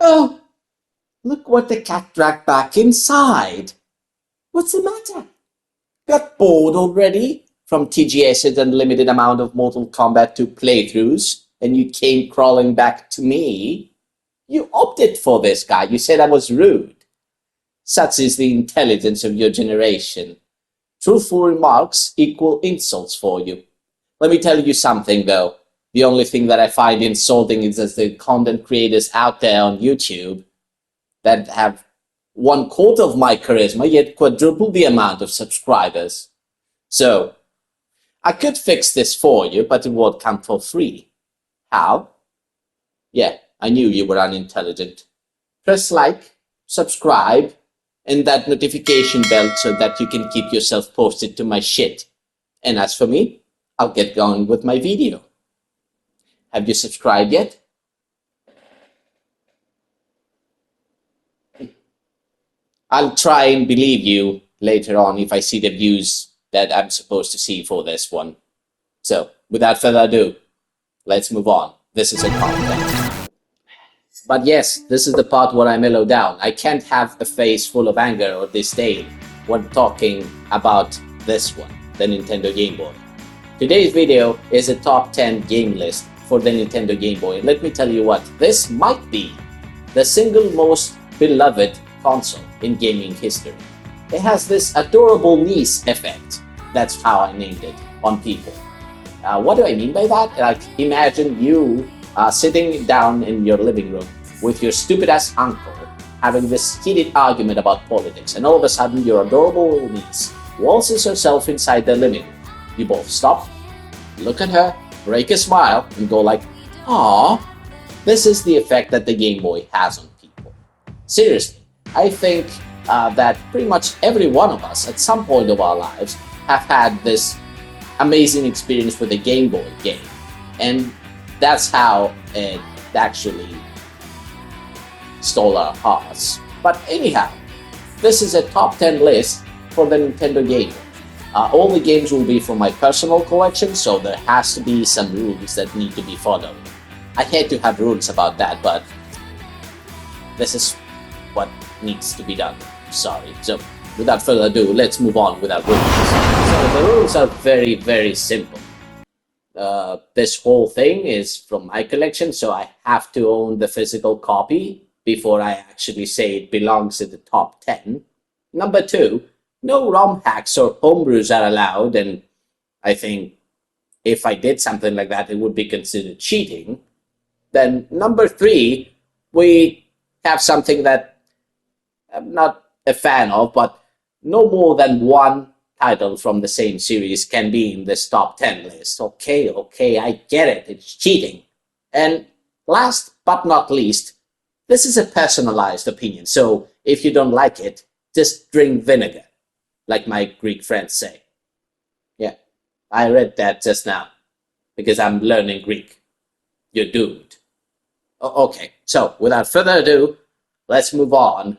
Oh, look what the cat dragged back inside. What's the matter? Got bored already from TGS's unlimited amount of Mortal Kombat 2 playthroughs, and you came crawling back to me? You opted for this guy. You said I was rude. Such is the intelligence of your generation. Truthful remarks equal insults for you. Let me tell you something, though. The only thing that I find insulting is that the content creators out there on YouTube that have 1/4 of my charisma, yet quadruple the amount of subscribers. So, I could fix this for you, but it won't come for free. How? Yeah, I knew you were unintelligent. Press like, subscribe, and that notification bell so that you can keep yourself posted to my shit. And as for me, I'll get going with my video. Have you subscribed yet? I'll try and believe you later on if I see the views that I'm supposed to see for this one. So, without further ado, let's move on. This is a content. But yes, this is the part where I mellow down. I can't have a face full of anger or disdain when talking about this one, the Nintendo Game Boy. Today's video is a top 10 game list for the Nintendo Game Boy. And let me tell you what, this might be the single most beloved console in gaming history. It has this adorable niece effect. That's how I named it on people. What do I mean by that? Like, imagine you sitting down in your living room with your stupid ass uncle having this heated argument about politics, and all of a sudden your adorable niece waltzes herself inside the living room. You both stop, look at her, break a smile, and go like, "Aww." This is the effect that the Game Boy has on people. Seriously, I think that pretty much every one of us at some point of our lives have had this amazing experience with a Game Boy game. And that's how it actually stole our hearts. But anyhow, this is a top 10 list for the Nintendo Game Boy. All the games will be from my personal collection, so there has to be some rules that need to be followed. I hate to have rules about that, but this is what needs to be done. Sorry. So, without further ado, let's move on with our rules. So, the rules are very, very simple. This whole thing is from my collection, so I have to own the physical copy before I actually say it belongs in the top 10. Number 2, no ROM hacks or homebrews are allowed, and I think if I did something like that, it would be considered cheating. Then number 3, we have something that I'm not a fan of, but no more than one title from the same series can be in this top 10 list. Okay, I get it, it's cheating. And last but not least, this is a personalized opinion, so if you don't like it, just drink vinegar, like my Greek friends say. Yeah, I read that just now, because I'm learning Greek. You're doomed. Okay, so without further ado, let's move on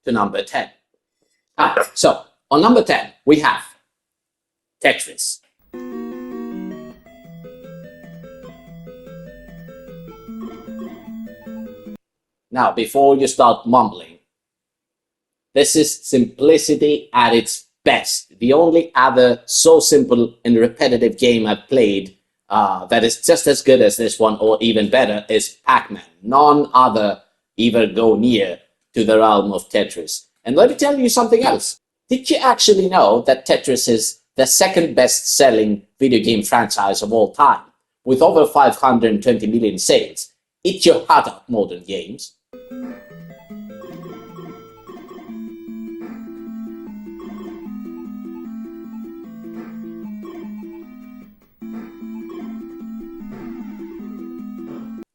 to number 10. So, on number 10, we have Tetris. Now, before you start mumbling, this is simplicity at its best. The only other so simple and repetitive game I've played that is just as good as this one, or even better, is Pac-Man. None other even go near to the realm of Tetris. And let me tell you something else. Did you actually know that Tetris is the second best-selling video game franchise of all time, with over 520 million sales? Eat your heart out, modern games.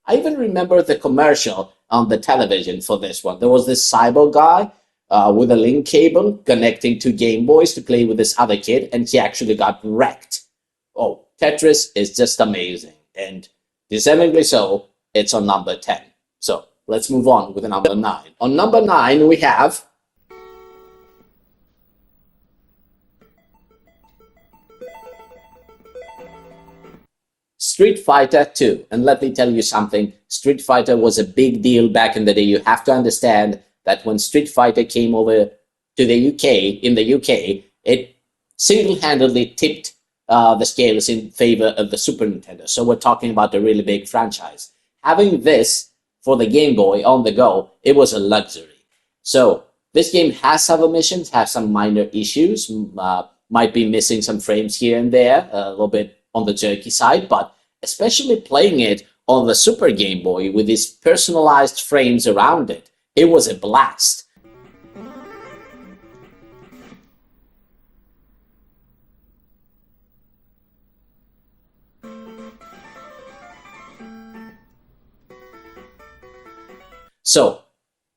I even remember the commercial on the television for this one. There was this cyber guy with a link cable connecting to Game Boys to play with this other kid, and he actually got wrecked. Oh, Tetris is just amazing, and deservingly so, it's on number 10. So, let's move on with number 9. On number 9, we have Street Fighter 2. And let me tell you something, Street Fighter was a big deal back in the day. You have to understand that when Street Fighter came over to the UK, in the UK, it single-handedly tipped the scales in favor of the Super Nintendo. So we're talking about a really big franchise. Having this for the Game Boy on the go, it was a luxury. So this game has some omissions, has some minor issues, might be missing some frames here and there, a little bit on the jerky side, but especially playing it on the Super Game Boy with these personalized frames around it, it was a blast. So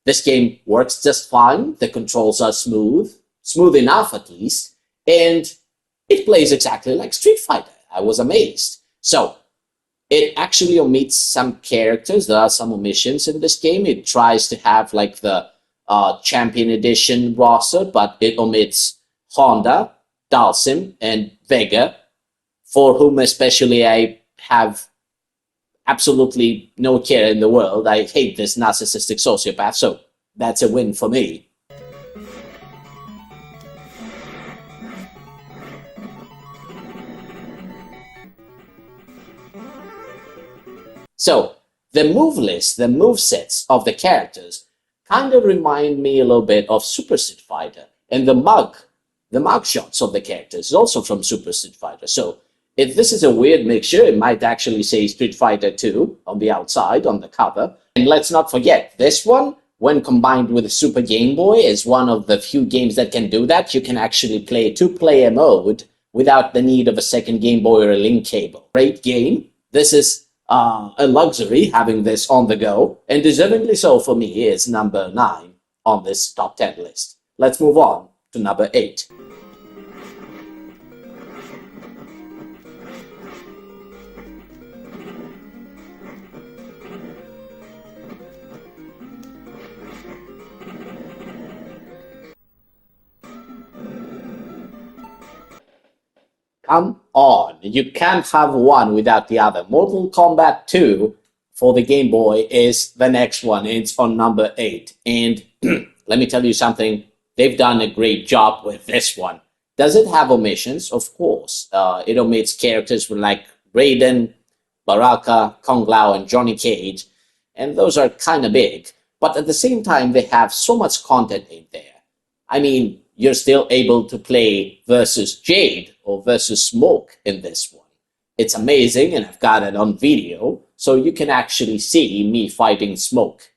this game works just fine. The controls are smooth enough at least, and it plays exactly like Street Fighter. I was amazed. So it actually omits some characters. There are some omissions in this game. It tries to have like the Champion Edition roster, but it omits Honda, Dalsim, and Vega, for whom especially I have absolutely no care in the world. I hate this narcissistic sociopath, so that's a win for me. So the move list, the move sets of the characters kind of remind me a little bit of Super Street Fighter, and the mug shots of the characters is also from Super Street Fighter. So if this is a weird mixture, it might actually say Street Fighter 2 on the outside, on the cover. And let's not forget, this one, when combined with the Super Game Boy, is one of the few games that can do that. You can actually play a two-player mode without the need of a second Game Boy or a link cable. Great game. This is a luxury, having this on the go, and deservingly so for me is number 9 on this top 10 list. Let's move on to number 8. Come on, you can't have one without the other. Mortal Kombat 2 for the Game Boy is the next one. It's on number 8. And let me tell you something, they've done a great job with this one. Does it have omissions? Of course. It omits characters like Raiden, Baraka, Kung Lao, and Johnny Cage. And those are kind of big. But at the same time, they have so much content in there. I mean, you're still able to play versus Jade or versus Smoke in this one. It's amazing, and I've got it on video, so you can actually see me fighting Smoke.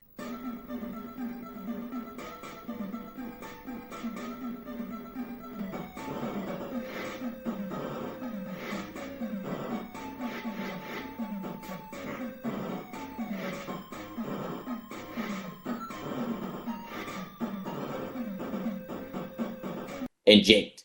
And Jade.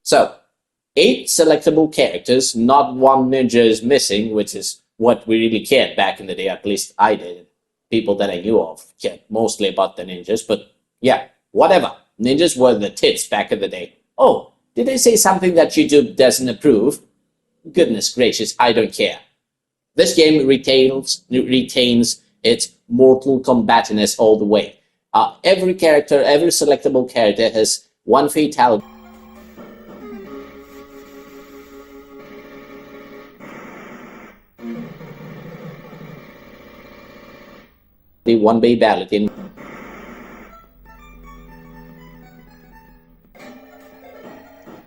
So, 8 selectable characters, not one ninja is missing, which is what we really cared back in the day, at least I did. People that I knew of cared mostly about the ninjas, but yeah, whatever. Ninjas were the tits back in the day. Oh, did I say something that YouTube doesn't approve? Goodness gracious, I don't care. This game retains its Mortal Kombat-ness all the way. Every character, every selectable character has one fatality. One fatality,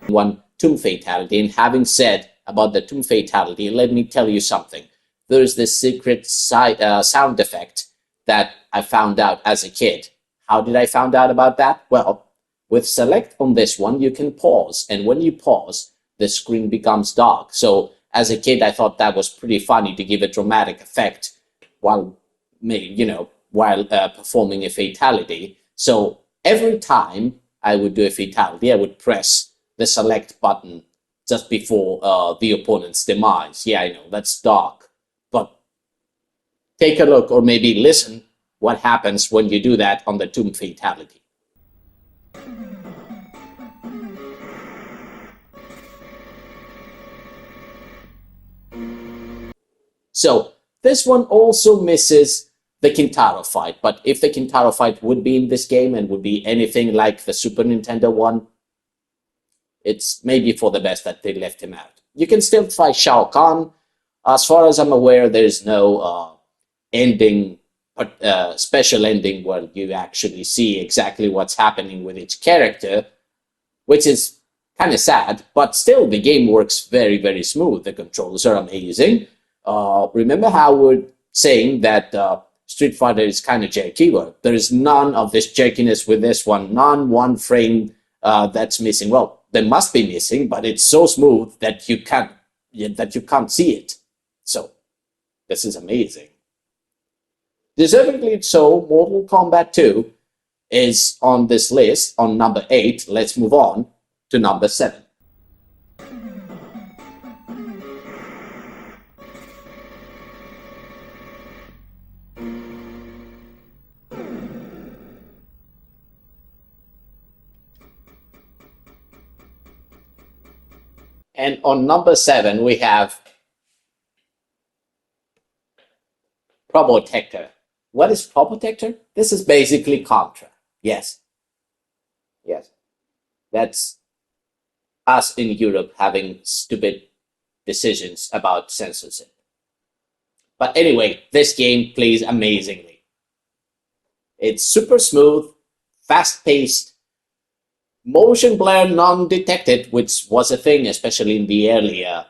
one tomb fatality. And having said about the tomb fatality, let me tell you something. There's this secret sound effect that I found out as a kid. How did I find out about that? Well, with select on this one, you can pause. And when you pause, the screen becomes dark. So as a kid, I thought that was pretty funny to give a dramatic effect while performing a fatality. So every time I would do a fatality, I would press the select button just before the opponent's demise. Yeah, I know, that's dark. But take a look, or maybe listen, what happens when you do that on the Tomb Fatality. So this one also misses the Kintaro fight, but if the Kintaro fight would be in this game and would be anything like the Super Nintendo one, it's maybe for the best that they left him out. You can still fight Shao Kahn. As far as I'm aware, there's no ending, special ending where you actually see exactly what's happening with each character, which is kind of sad, but still the game works very, very smooth. The controls are amazing. Remember how we're saying that Street Fighter is kind of jerky? Well, there is none of this jerkiness with this one, one frame that's missing. Well, there must be missing, but it's so smooth that you can't see it. So this is amazing. Deservedly so, Mortal Kombat 2 is on this list on number 8. Let's move on to number 7. And on number 7, we have Probotector. What is Probotector? This is basically Contra. Yes. Yes. That's us in Europe having stupid decisions about censorship. But anyway, this game plays amazingly. It's super smooth, fast-paced, motion blur non-detected, which was a thing, especially in the earlier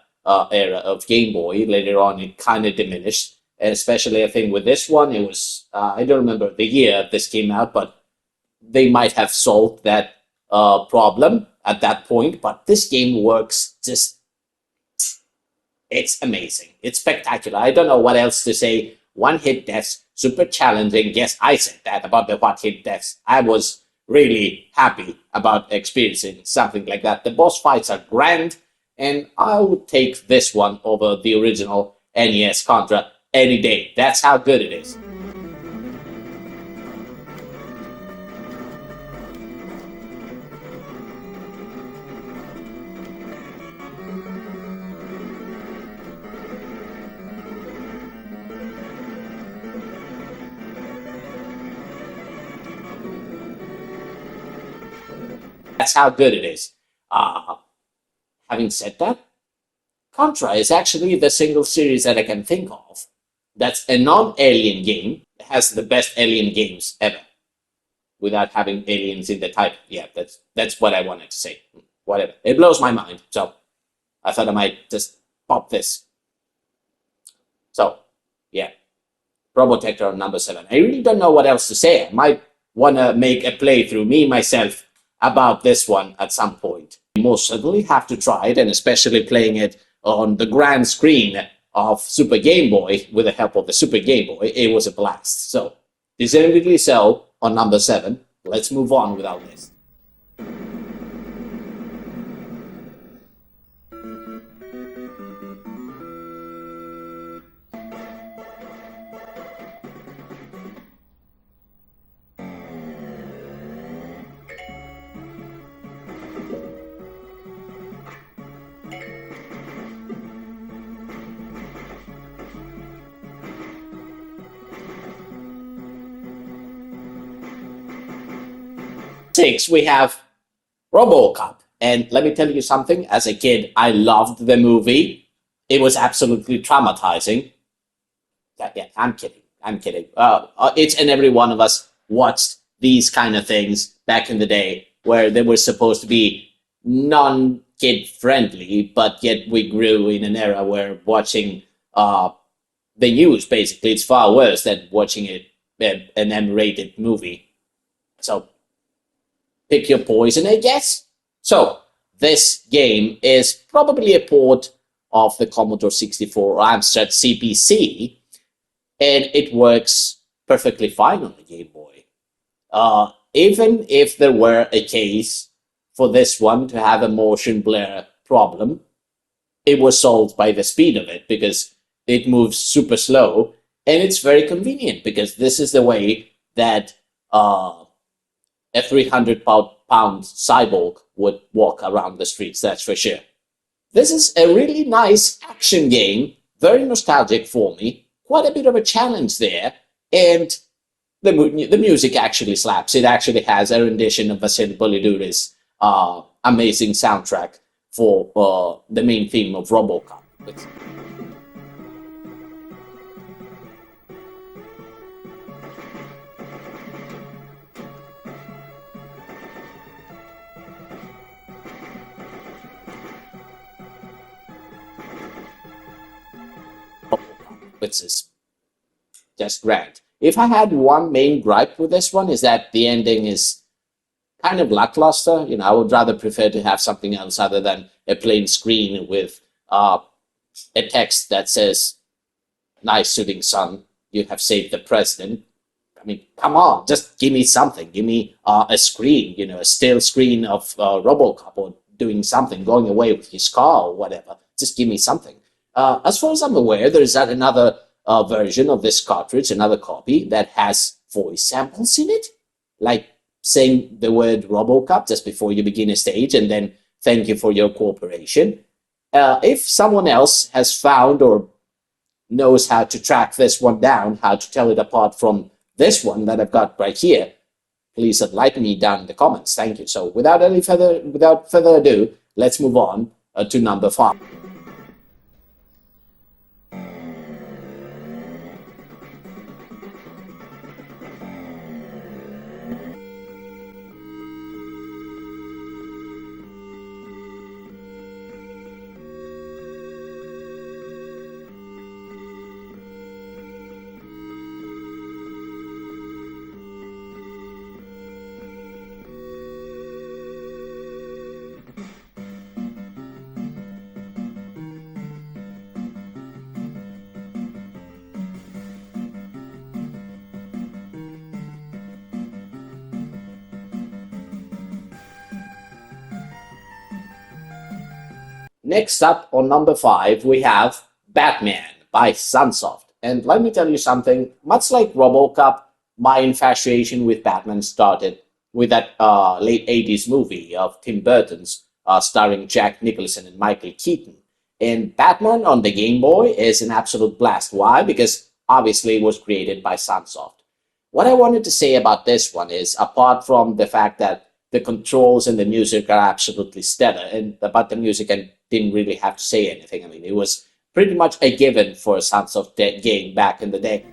era of Game Boy. Later on, it kind of diminished. And especially, I think, with this one, it was, I don't remember the year this came out, but they might have solved that problem at that point. But this game works just, it's amazing. It's spectacular. I don't know what else to say. One-hit deaths, super challenging. Yes, I said that about the one-hit deaths. I was really happy about experiencing something like that. The boss fights are grand, and I would take this one over the original NES Contra any day. That's how good it is. That's how good it is. Having said that, Contra is actually the single series that I can think of that's a non-alien game. It has the best alien games ever, without having aliens in the title. Yeah, that's what I wanted to say. Whatever. It blows my mind. So I thought I might just pop this. So yeah, Probotector on number 7. I really don't know what else to say. I might want to make a playthrough, me myself, about this one at some point. You most certainly have to try it, and especially playing it on the grand screen of Super Game Boy with the help of the Super Game Boy, it was a blast. So, deservedly so on number 7. Let's move on with our list. Six, we have RoboCop. And let me tell you something, as a kid, I loved the movie. It was absolutely traumatizing. Yeah, I'm kidding. Each and every one of us watched these kind of things back in the day where they were supposed to be non-kid friendly, but yet we grew in an era where watching the news, basically, it's far worse than watching an M-rated movie. So, pick your poison, I guess. So, this game is probably a port of the Commodore 64 or Amstrad CPC, and it works perfectly fine on the Game Boy. even if there were a case for this one to have a motion blur problem, it was solved by the speed of it because it moves super slow, and it's very convenient because this is the way that a 300-pound cyborg would walk around the streets, that's for sure. This is a really nice action game, very nostalgic for me, quite a bit of a challenge there, and the music actually slaps. It actually has a rendition of Vasily Polidori's amazing soundtrack for the main theme of RoboCop. Which is just grand. If I had one main gripe with this one, is that the ending is kind of lackluster. I would rather prefer to have something else other than a plain screen with a text that says, "Nice shooting, son. You have saved the president." I mean, come on, just give me something. Give me a screen, a still screen of RoboCop or doing something, going away with his car or whatever. Just give me something. As far as I'm aware, there is another version of this cartridge, another copy that has voice samples in it, like saying the word RoboCop just before you begin a stage, and then thank you for your cooperation. If someone else has found or knows how to track this one down, how to tell it apart from this one that I've got right here, please enlighten me down in the comments. Thank you. So without further ado, let's move on to number 5. Next up on number 5, we have Batman by Sunsoft. And let me tell you something, much like RoboCop, my infatuation with Batman started with that late 80s movie of Tim Burton's starring Jack Nicholson and Michael Keaton. And Batman on the Game Boy is an absolute blast. Why? Because obviously it was created by Sunsoft. What I wanted to say about this one is, apart from the fact that the controls and the music are absolutely stellar, and about the music I didn't really have to say anything. I mean, it was pretty much a given for a Sunsoft game back in the day.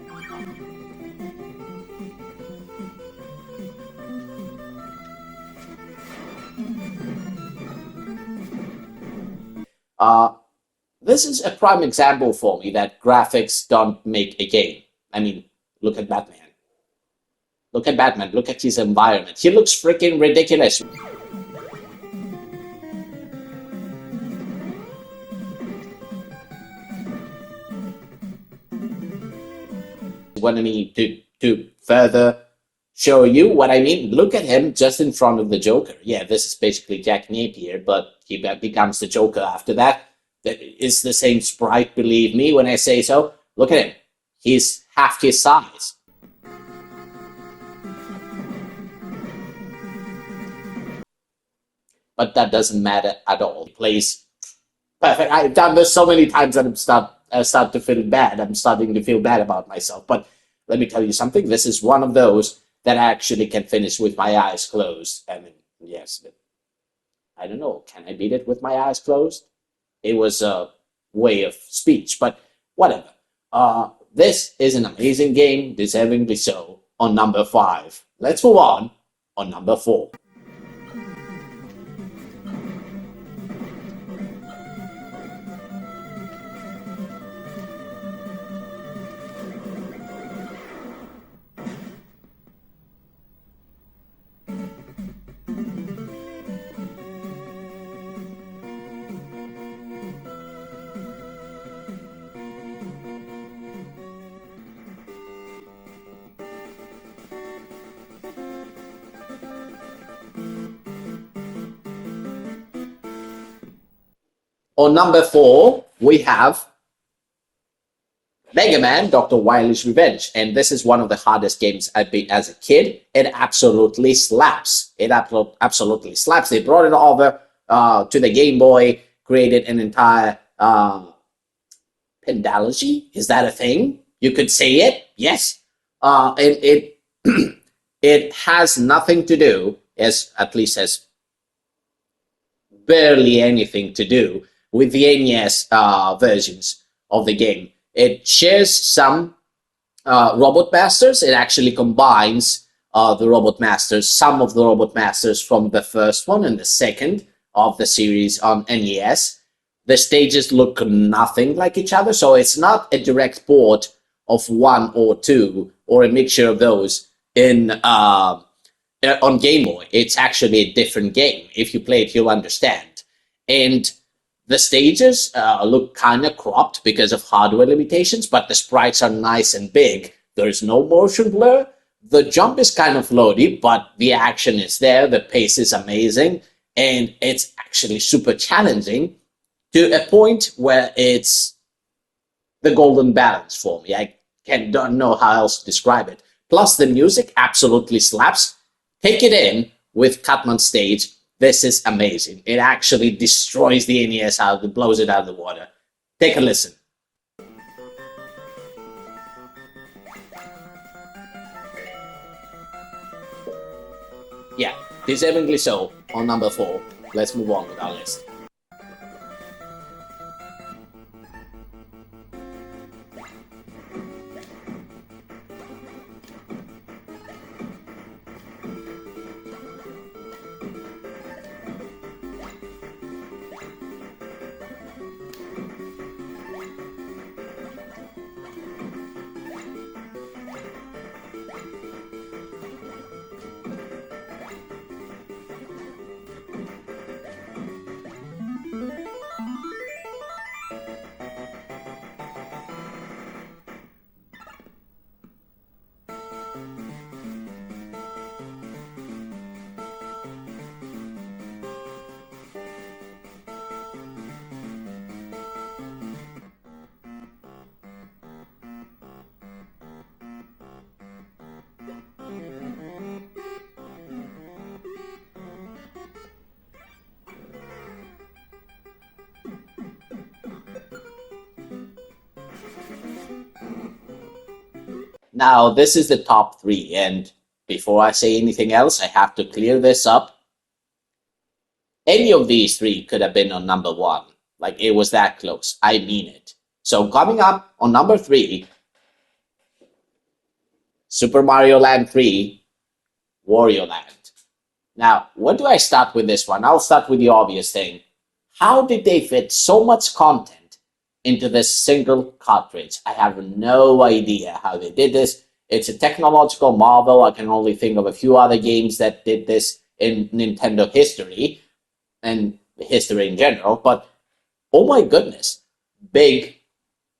This is a prime example for me that graphics don't make a game. I mean, look at Batman. Look at Batman. Look at his environment. He looks freaking ridiculous. Wanted me to further show you what I mean. Look at him just in front of the Joker. Yeah, this is basically Jack Napier, but he becomes the Joker after that. That is the same sprite, believe me when I say so. Look at him. He's half his size. But that doesn't matter at all. He plays perfect. I've done this so many times that I start to feel bad. I'm starting to feel bad about myself. But let me tell you something. This is one of those that I actually can finish with my eyes closed. I mean, yes, I don't know. Can I beat it with my eyes closed? It was a way of speech, but whatever. This is an amazing game, deservingly so, on number 5. Let's move on number 4. On number 4, we have Mega Man, Dr. Wily's Revenge. And this is one of the hardest games I beat as a kid. It absolutely slaps. It absolutely slaps. They brought it over to the Game Boy, created an entire pendology. Is that a thing? You could say it. Yes. And it it has nothing to do, at least has barely anything to do with the NES versions of the game. It shares some Robot Masters. It actually combines the Robot Masters, some of the Robot Masters from the first one and the second of the series on NES. The stages look nothing like each other, so it's not a direct port of one or two or a mixture of those on Game Boy. It's actually a different game. If you play it, you'll understand. And the stages look kind of cropped because of hardware limitations, but the sprites are nice and big. There's no motion blur. The jump is kind of floaty, but the action is there. The pace is amazing, and it's actually super challenging to a point where it's the golden balance for me. I don't know how else to describe it. Plus, the music absolutely slaps. Take it in with Cutman Stage. This is amazing. It actually destroys the NES blows it out of the water. Take a listen. Yeah, deservingly so on number 4. Let's move on with our list. Now, this is the top 3, and before I say anything else, I have to clear this up. Any of these 3 could have been on number 1. Like, it was that close. I mean it. So, coming up on number 3, Super Mario Land 3, Wario Land. Now, where do I start with this one? I'll start with the obvious thing. How did they fit so much content into this single cartridge? I have no idea how they did this. It's a technological marvel. I can only think of a few other games that did this in Nintendo history and history in general, but oh my goodness, big,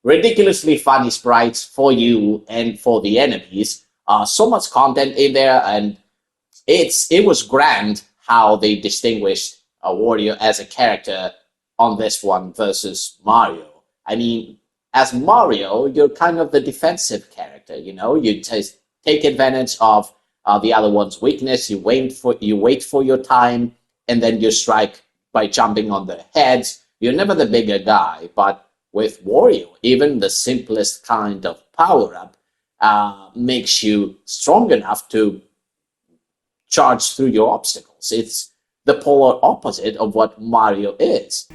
ridiculously funny sprites for you and for the enemies. So much content in there, and it was grand how they distinguished Wario as a character on this one versus Mario. I mean, as Mario, you're kind of the defensive character, you know? You take advantage of the other one's weakness, you wait for your time, and then you strike by jumping on their heads. You're never the bigger guy, but with Wario, even the simplest kind of power-up makes you strong enough to charge through your obstacles. It's the polar opposite of what Mario is.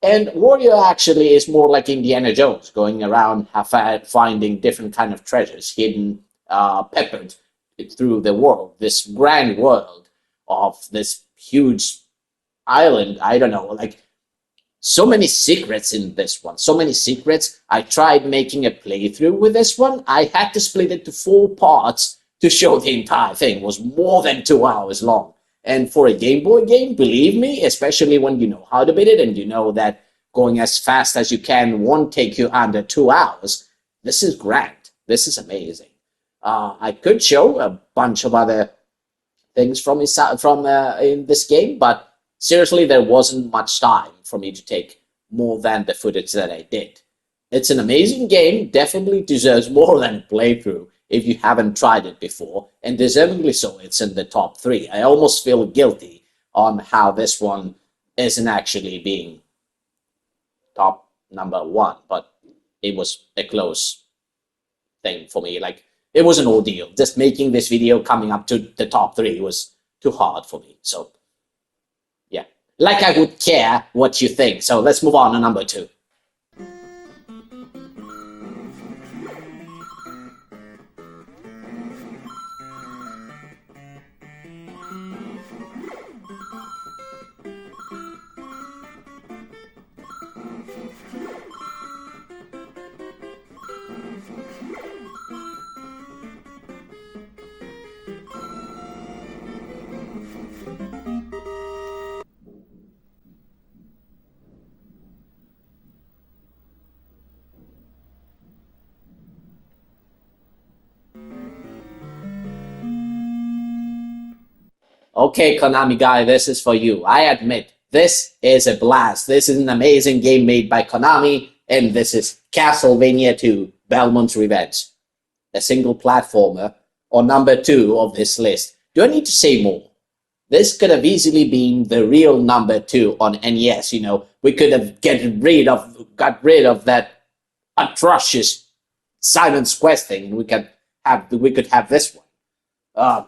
And Wario actually is more like Indiana Jones, going around finding different kind of treasures hidden, peppered through the world, this grand world of this huge island. I don't know, like so many secrets in this one, so many secrets. I tried making a playthrough with this one. I had to split it to 4 parts to show the entire thing. It was more than 2 hours long. And for a Game Boy game, believe me, especially when you know how to beat it and you know that going as fast as you can won't take you under 2 hours. This is grand. This is amazing. I could show a bunch of other things from in this game, but seriously, there wasn't much time for me to take more than the footage that I did. It's an amazing game, definitely deserves more than a playthrough if you haven't tried it before, and deservingly so, it's in the top 3. I almost feel guilty on how this one isn't actually being top number 1, but it was a close thing for me. Like, it was an ordeal. Just making this video coming up to the top 3 was too hard for me. So, yeah. Like I would care what you think. So let's move on to number 2. Okay, Konami guy, this is for you. I admit, this is a blast. This is an amazing game made by Konami, and this is Castlevania 2, Belmont's Revenge. A single platformer, or number 2 of this list. Do I need to say more? This could have easily been the real number 2 on NES, you know. We could have got rid of that atrocious Simon's Quest thing. We could have this one.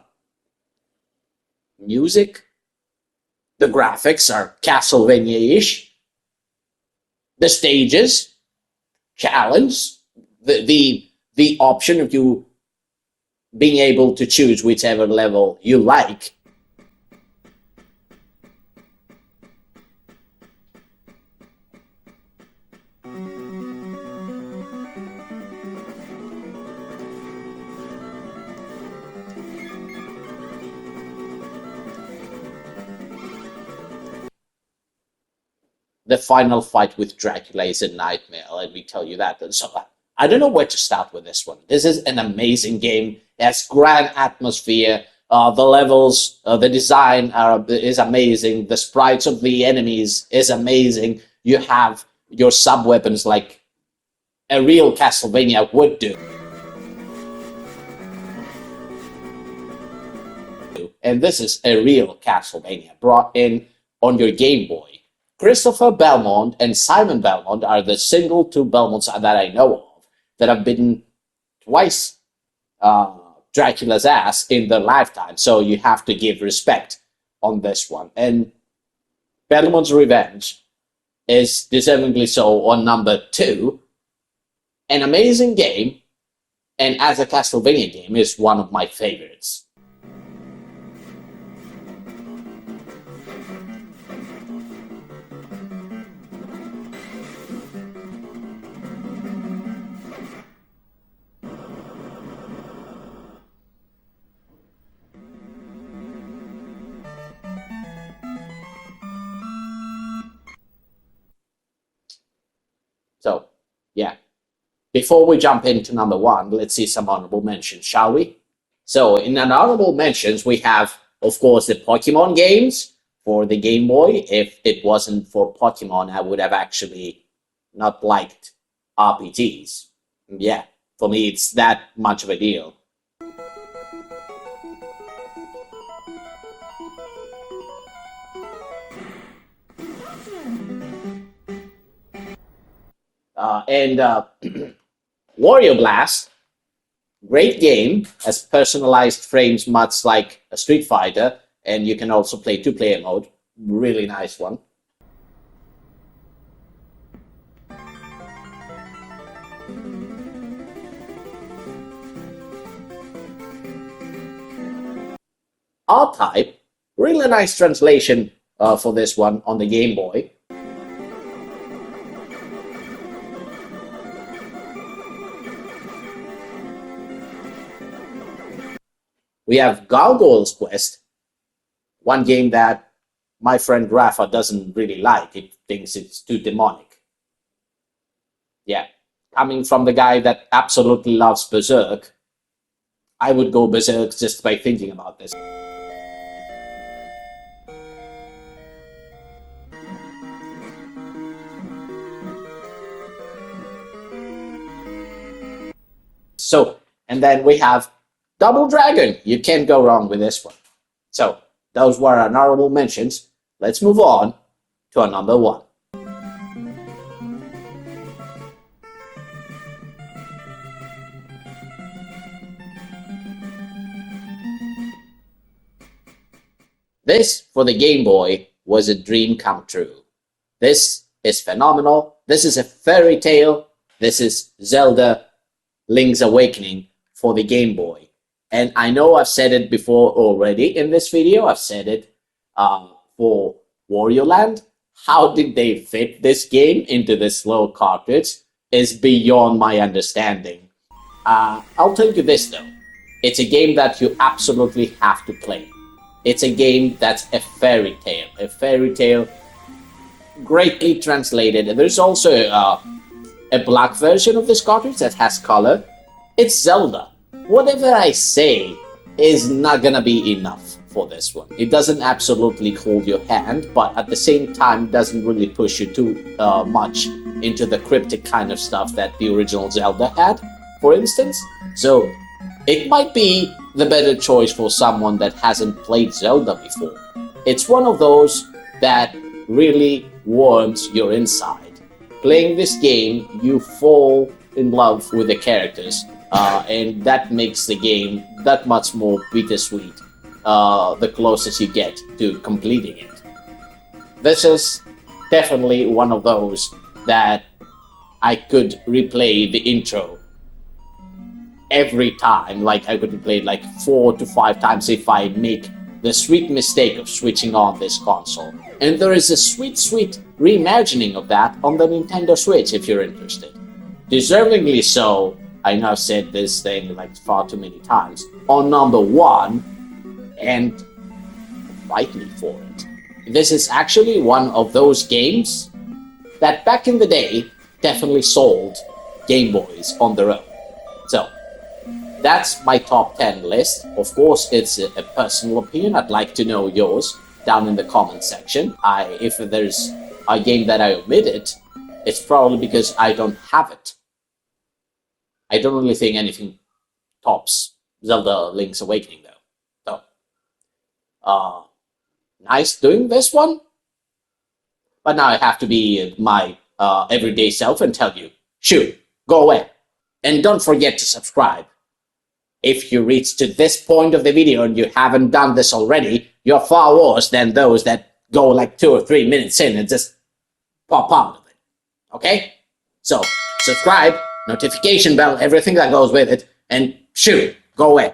Music, the graphics are Castlevania-ish. The stages, challenge, the option of you being able to choose whichever level you like. The final fight with Dracula is a nightmare, let me tell you that. And so I don't know where to start with this one. This is an amazing game. It has grand atmosphere. The levels, the design is amazing. The sprites of the enemies is amazing. You have your sub-weapons like a real Castlevania would do. And this is a real Castlevania brought in on your Game Boy. Christopher Belmont and Simon Belmont are the single 2 Belmonts that I know of that have bitten twice Dracula's ass in their lifetime. So you have to give respect on this one. And Belmont's Revenge is deservingly so on number 2. An amazing game, and as a Castlevania game, is one of my favorites. So, yeah. Before we jump into number 1, let's see some honorable mentions, shall we? So, in an honorable mentions, we have, of course, the Pokemon games for the Game Boy. If it wasn't for Pokemon, I would have actually not liked RPGs. Yeah, for me, it's that much of a deal. Wario Blast, great game, has personalized frames much like a Street Fighter, and you can also play 2-player mode. Really nice one. R-Type, really nice translation for this one on the Game Boy. We have Gargoyle's Quest, one game that my friend Rafa doesn't really like. He thinks it's too demonic. yeah, coming from the guy that absolutely loves Berserk, I would go Berserk just by thinking about this. So, and then we have Double Dragon. You can't go wrong with this one. So, those were our honorable mentions. Let's move on to our number one. This, for the Game Boy, was a dream come true. This is phenomenal. This is a fairy tale. This is Zelda Link's Awakening for the Game Boy. And I know I've said it before already in this video. I've said it for Wario Land. How did they fit this game into this little cartridge is beyond my understanding. I'll tell you this though. It's a game that you absolutely have to play. It's a game that's a fairy tale greatly translated. And there's also a black version of this cartridge that has color. It's Zelda. Whatever I say is not gonna be enough for this one. It doesn't absolutely hold your hand, but at the same time doesn't really push you too much into the cryptic kind of stuff that the original Zelda had, for instance. So it might be the better choice for someone that hasn't played Zelda before. It's one of those that really warms your inside. Playing this game, you fall in love with the characters, and that makes the game that much more bittersweet the closest you get to completing it. This is definitely one of those that I could replay the intro every time. Like I could play it like 4 to 5 times if I make the sweet mistake of switching on this console. And there is a sweet reimagining of that on the Nintendo Switch if you're interested. Deservingly so, I know I've said this thing like far too many times, on number one, and fight me for it. This is actually one of those games that back in the day definitely sold Game Boys on their own. So, that's my top 10 list. Of course, it's a personal opinion. I'd like to know yours down in the comment section. If there's a game that I omitted, it's probably because I don't have it. I don't really think anything tops Zelda Link's Awakening, though. So, nice doing this one. But now I have to be my everyday self and tell you, shoo, go away. And don't forget to subscribe. If you reach to this point of the video and you haven't done this already, you're far worse than those that go like 2 or 3 minutes in and just pop out of it. Okay? So, subscribe, notification bell, everything that goes with it, and shoot, go away.